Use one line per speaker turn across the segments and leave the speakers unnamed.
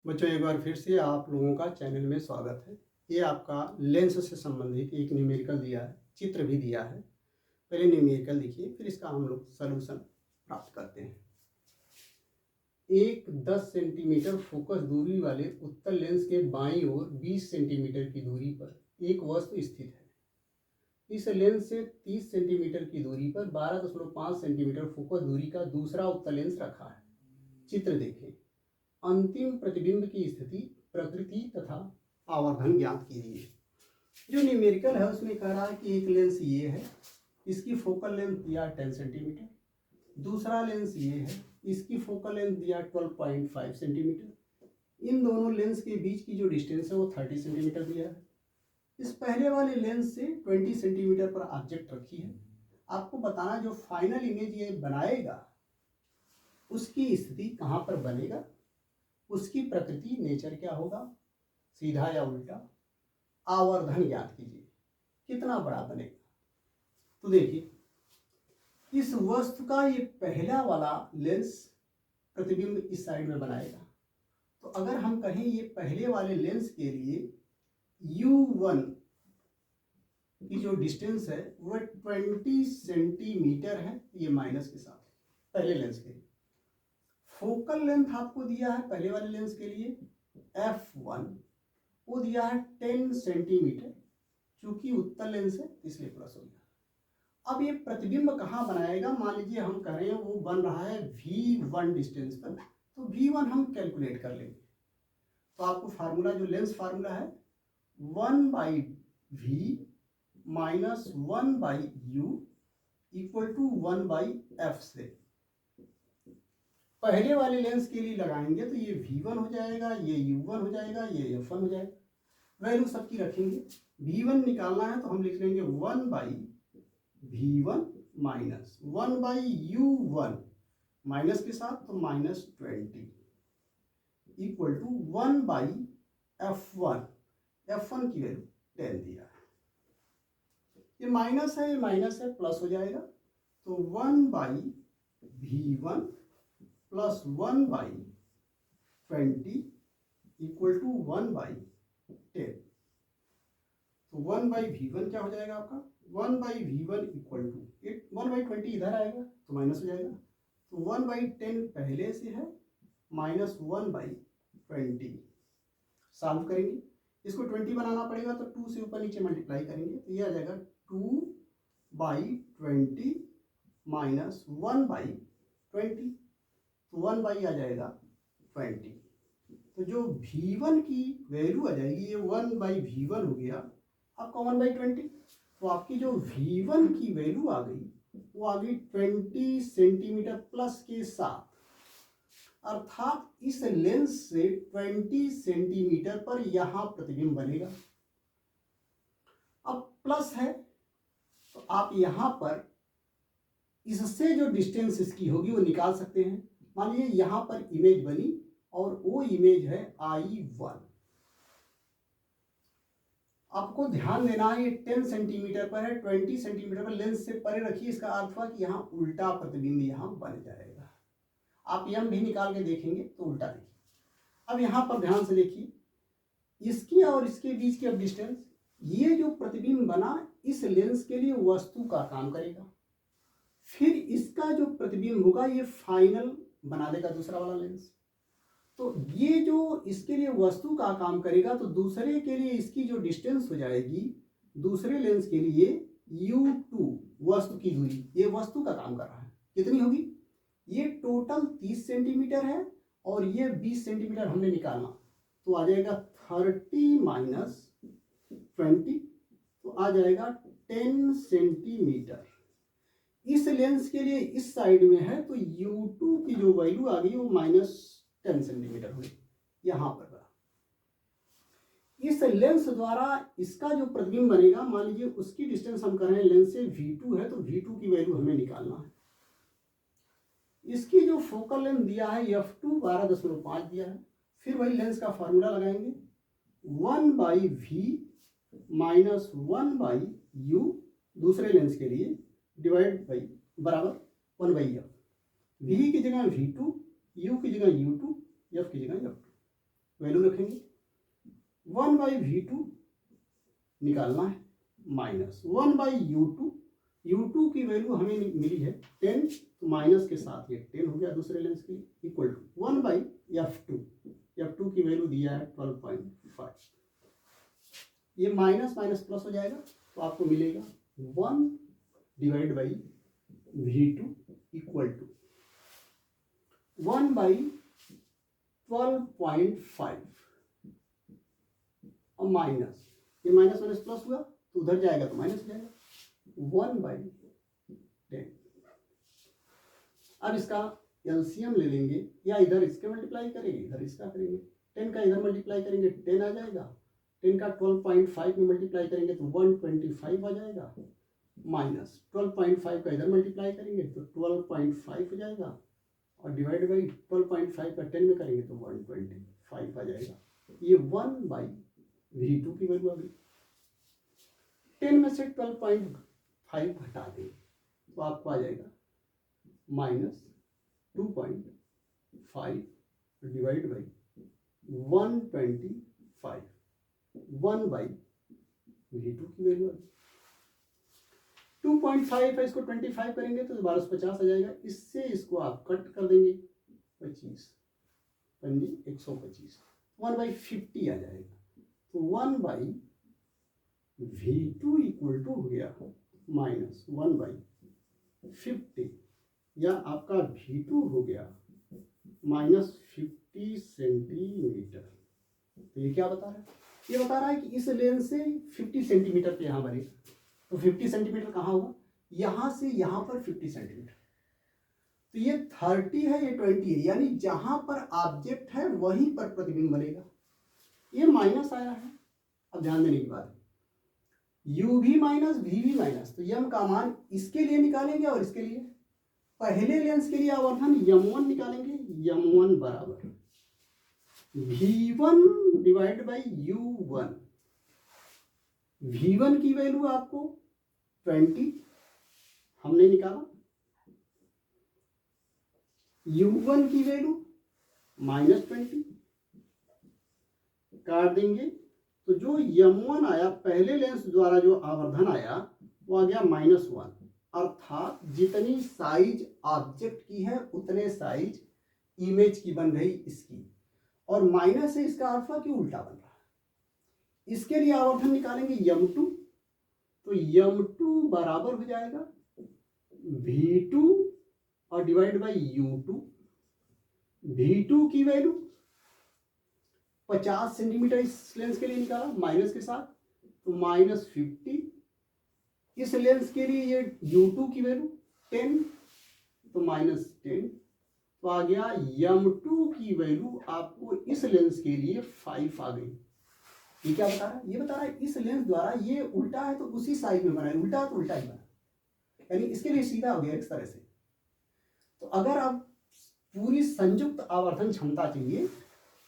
बच्चों, एक बार फिर से आप लोगों का चैनल में स्वागत है। ये आपका लेंस से संबंधित एक न्यूमेरिकल दिया है, चित्र भी दिया है। पहले न्यूमेरिकल देखिए, फिर इसका हम लोग सलूशन प्राप्त करते हैं। एक 10 सेंटीमीटर फोकस दूरी वाले उत्तल लेंस के बाईं ओर 20 सेंटीमीटर की दूरी पर एक वस्तु स्थित है। इस लेंस से 30 सेंटीमीटर की दूरी पर 12.5 सेंटीमीटर फोकस दूरी का दूसरा उत्तल लेंस रखा है। चित्र देखें। अंतिम प्रतिबिंब की स्थिति, प्रकृति तथा आवर्धन ज्ञात कीजिए। जो न्यूमेरिकल है उसमें कह रहा है कि एक लेंस ये है, इसकी फोकल लेंथ दिया 10 सेंटीमीटर। दूसरा लेंस ये है, इसकी फोकल लेंथ दिया 12.5 सेंटीमीटर। इन दोनों लेंस के बीच की जो डिस्टेंस है वो 30 सेंटीमीटर दिया है। इस पहले वाले लेंस से 20 सेंटीमीटर पर ऑब्जेक्ट रखी है। आपको बताना जो फाइनल इमेज ये बनाएगा उसकी स्थिति कहाँ पर बनेगा, उसकी प्रकृति नेचर क्या होगा, सीधा या उल्टा, आवर्धन ज्ञात कीजिए, कितना बड़ा बनेगा। तो देखिए, इस वस्तु का ये पहला वाला लेंस प्रतिबिंब इस साइड में बनाएगा। तो अगर हम कहें ये पहले वाले लेंस के लिए U1 की जो डिस्टेंस है वह 20 सेंटीमीटर है, ये माइनस के साथ है पहले लेंस के लिए। फोकल लेंथ आपको दिया है पहले वाले लेंस के लिए F1, वो दिया है 10 सेंटीमीटर। चूंकि उत्तल लेंस है इसलिए प्लस हो गया। अब ये प्रतिबिंब कहाँ बनाएगा, मान लीजिए हम कह रहे हैं वो बन रहा है V1 डिस्टेंस पर, तो V1 हम कैलकुलेट कर लेंगे। तो आपको फार्मूला, जो लेंस फार्मूला है 1/V minus 1/U equal to 1/F से पहले वाले लेंस के लिए लगाएंगे तो ये V1 हो जाएगा, ये U1 हो जाएगा, ये F1 हो जाएगा। वैल्यू सबकी रखेंगे। V1 निकालना है तो हम लिख लेंगे 1/V1 माइनस 1/U1 माइनस के साथ तो -20 इक्वल टू 1/F1। F1 की वैल्यू 10 दिया है। ये माइनस है, ये माइनस है, प्लस हो जाएगा। तो 1/V1 प्लस 1/20 इक्वल टू 1/10। तो 1/V1 क्या हो जाएगा आपका, 1/V1 इक्वल टू 1/20 इधर आएगा तो माइनस हो जाएगा। तो 1/10 पहले से है, माइनस 1/20। सॉल्व करेंगे, इसको 20 बनाना पड़ेगा तो 2 से ऊपर नीचे मल्टीप्लाई करेंगे तो ये आ जाएगा 2/20 माइनस 1/20, तो 1 आ जाएगा 20। तो जो V1 की वैल्यू आ जाएगी, ये 1/V1 हो गया आपका 1/20। तो आपकी जो V1 की वैल्यू आ गई वो आ गई 20 सेंटीमीटर प्लस के साथ, अर्थात इस लेंस से 20 सेंटीमीटर पर यहां प्रतिबिंब बनेगा। अब प्लस है तो आप यहां पर इससे जो डिस्टेंस इसकी होगी वो निकाल सकते हैं। मान लीजिए यहां पर इमेज बनी और वो इमेज है I1। आपको ध्यान देना है ये 10 सेंटीमीटर पर है, 20 सेंटीमीटर पर लेंस से परे रखिए। इसका अर्थ हुआ कि यहाँ उल्टा प्रतिबिंब यहाँ बन जाएगा। आप यम भी निकाल के देखेंगे तो उल्टा देखिए। अब यहाँ पर ध्यान से देखिए, इसके और इसके बीच की अब डिस्टेंस, ये जो प्रतिबिंब बना इस लेंस के लिए वस्तु का काम करेगा। फिर इसका जो प्रतिबिंब होगा ये फाइनल बना देगा दूसरा वाला लेंस। तो ये जो इसके लिए वस्तु का काम करेगा तो दूसरे के लिए इसकी जो डिस्टेंस हो जाएगी, दूसरे लेंस के लिए U2 वस्तु की दूरी, ये वस्तु का काम कर रहा है। कितनी होगी, ये टोटल 30 सेंटीमीटर है और ये 20 सेंटीमीटर हमने निकालना, तो आ जाएगा 30 माइनस 20, तो आ जाएगा 10 सेंटीमीटर। इस लेंस के लिए इस साइड में है तो U2 की जो वैल्यू आ गई वो -10 सेंटीमीटर हुई यहां पर। इस लेंस द्वारा इसका जो प्रतिबिंब बनेगा, मान लीजिए उसकी डिस्टेंस हम कर रहे हैं लेंस से V2 है तो V2 की वैल्यू हमें निकालना है। इसकी जो फोकल लेंथ दिया है F2 12.5 दिया है। फिर वही लेंस का फार्मूला लगाएंगे 1/V माइनस 1/U दूसरे लेंस के लिए डिवाइड बाई बराबर 1/F। V की जगह V2, U की जगह U2, F की जगह F2। वैल्यू रखेंगे, 1/V2 निकालना है माइनस 1/U2, U2 की वैल्यू हमें मिली है 10, तो माइनस के साथ ये 10 हो गया दूसरे लेंस के लिए, इक्वल टू 1/F2, F2 की वैल्यू दिया है 12.5, ये माइनस माइनस प्लस हो जाएगा तो आपको मिलेगा 1/V2 इक्वल टू 1/12.5 और माइनस, ये माइनस माइनस प्लस हुआ तो उधर जाएगा तो माइनस हो जाएगा 1/10। अब इसका एलसीएम ले लेंगे, या इधर इसके मल्टीप्लाई करेंगे इधर इसका करेंगे, 10 का इधर मल्टीप्लाई करेंगे 10 आ जाएगा, 10 का 12.5 में मल्टीप्लाई करेंगे तो 125 आ जाएगा, माइनस 12.5 का इधर मल्टीप्लाई करेंगे तो 12.5 हो जाएगा, और डिवाइड बाई 12.5 का 10 में करेंगे तो 125 आ जाएगा। ये 1/V2 की वैल्यू आ गई। 10 में से 12.5 हटा देंगे तो आपको आ जाएगा माइनस 2.5 डिवाइड बाई 125, 1/V2 की वैल्यू आ गई। 2.5 है, इसको 25 करेंगे तो 1250 आ जाएगा, इससे इसको आप कट कर देंगे 25, 125, 1/50 आ जाएगा, तो 1/V2 इक्वल टू हो गया माइनस 1/50, या आपका V2 हो गया -50 सेंटीमीटर। तो ये क्या बता रहा है? ये बता रहा है कि इस लेंस से 50 सेंटीमीटर पे यहाँ बनेगा, तो 50 सेंटीमीटर कहाँ हुआ? यहाँ से यहाँ पर 50 सेंटीमीटर, तो ये 30 है, ये 20 है, यानी जहाँ पर ऑब्जेक्ट है वहीं पर प्रतिबिंब बनेगा। ये माइनस आया है, अब ध्यान देने की बात है, u भी माइनस v भी माइनस, तो यम का मान इसके लिए निकालेंगे और इसके लिए, पहले लेंस के लिए आवर्धन m1 निकालेंगे, m1 बराबर v1 divide by u1। v1 की वैल्यू आपको 20 हमने निकाला, u1 की वैल्यू -20 काट देंगे, तो जो m1 आया पहले लेंस द्वारा जो आवर्धन आया वो आ गया -1, अर्थात जितनी साइज ऑब्जेक्ट की है उतने साइज इमेज की बन गई इसकी, और माइनस है इसका अर्थ हुआ कि उल्टा बन रहा है। इसके लिए आवर्धन निकालेंगे m2, तो m2 बराबर हो जाएगा v2 और डिवाइड बाई u2। v2 की वैल्यू 50 सेंटीमीटर इस लेंस के लिए निकाला माइनस के साथ, तो -50। इस लेंस के लिए ये u2 की वैल्यू 10, तो -10, तो आ गया m2 की वैल्यू आपको इस लेंस के लिए 5 आ गई। ये क्या बता रहा है? ये बता रहा है इस लेंस द्वारा ये उल्टा है तो उसी साइड में बना है, उल्टा तो उल्टा ही बना, यानी इसके लिए सीधा हो गया इस तरह से। तो अगर आप पूरी संयुक्त आवर्धन क्षमता चाहिए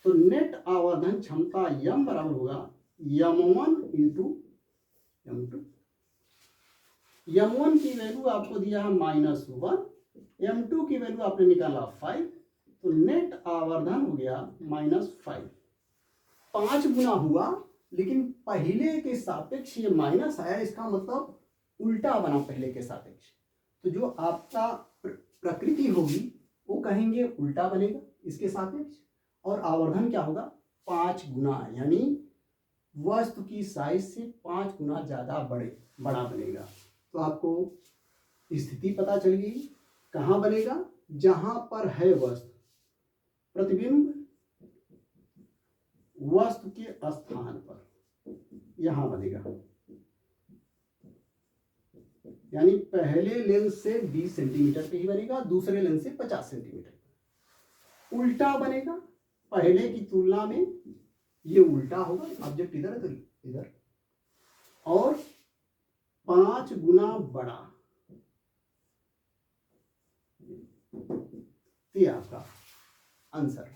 तो नेट आवर्धन क्षमता m बराबर होगा m1 इंटू m2। m1 की वैल्यू आपको दिया है -1, m2 की वैल्यू आपने निकाला 5, तो नेट आवर्धन हो गया -5। 5 गुना हुआ, लेकिन पहले के सापेक्ष ये माइनस आया, इसका मतलब उल्टा बना पहले के सापेक्ष। तो जो आपका प्रकृति होगी वो कहेंगे उल्टा बनेगा इसके सापेक्ष, और आवर्धन क्या होगा 5 गुना, यानी वस्तु की साइज से 5 गुना ज्यादा बड़ा बनेगा। तो आपको स्थिति पता चल गई कहाँ बनेगा, जहां पर है वस्तु, प्रतिबिंब वस्तु के स्थान पर यहां बनेगा, यानी पहले लेंस से 20 सेंटीमीटर पे ही बनेगा, दूसरे लेंस से 50 सेंटीमीटर। उल्टा बनेगा, पहले की तुलना में ये उल्टा होगा, ऑब्जेक्ट इधर है तो इधर, और 5 गुना बड़ा। ये आपका आंसर।